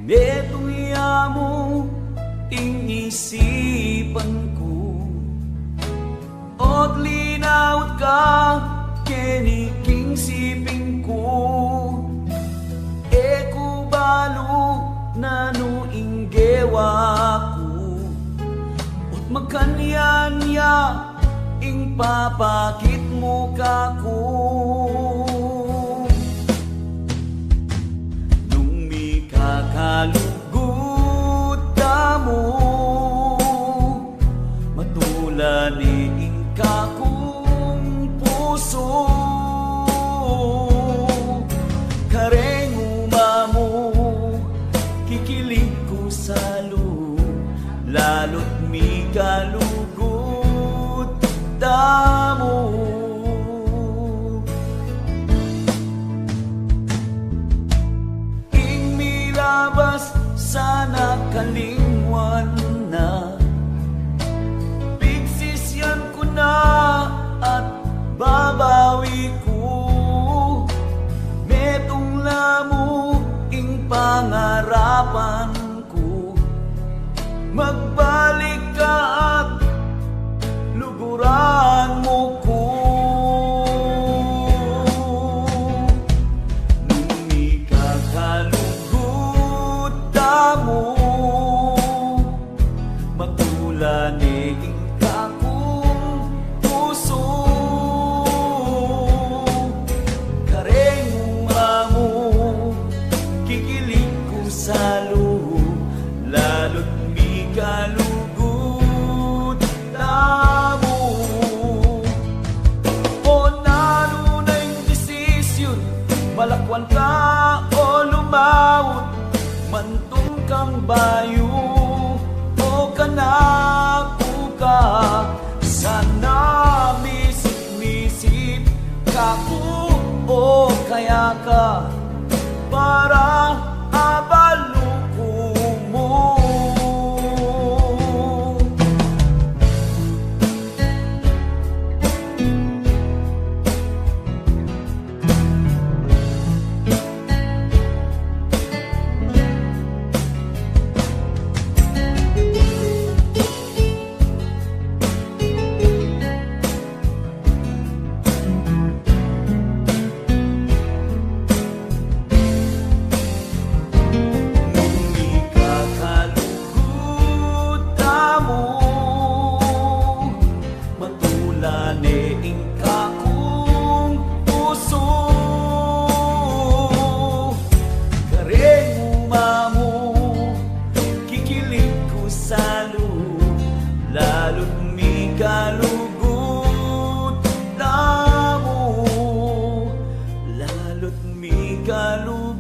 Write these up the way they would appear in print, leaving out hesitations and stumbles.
Netong iyamo ing isipan ko, od linawat ka keniking siping ko. Eko balo nanu inggewa ko, od magkanyanya ing papakit mo kako. Kalugod mo, matulan ing kakong puso. Kareng umamo, kikilig ko sa lalo't mi kalugod mo. Sana kalingwan na, pigsisyan ko na at babawi ko. Metong lamo ing pangarapan ko, magbalik ka at luguran mo ko. Matulan ing kakong puso. Kareng umamo, kikilig ko sa lalo't mi kalugod mo. O nanunay desisyon, malakwan ka o lumawot, mantong kang bayo kanako ka. Sana misip-misip kako o kaya ka para abaluko mo. Lalo't mi kalugod mo, lalo't mi kalugod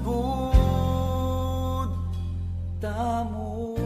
mo.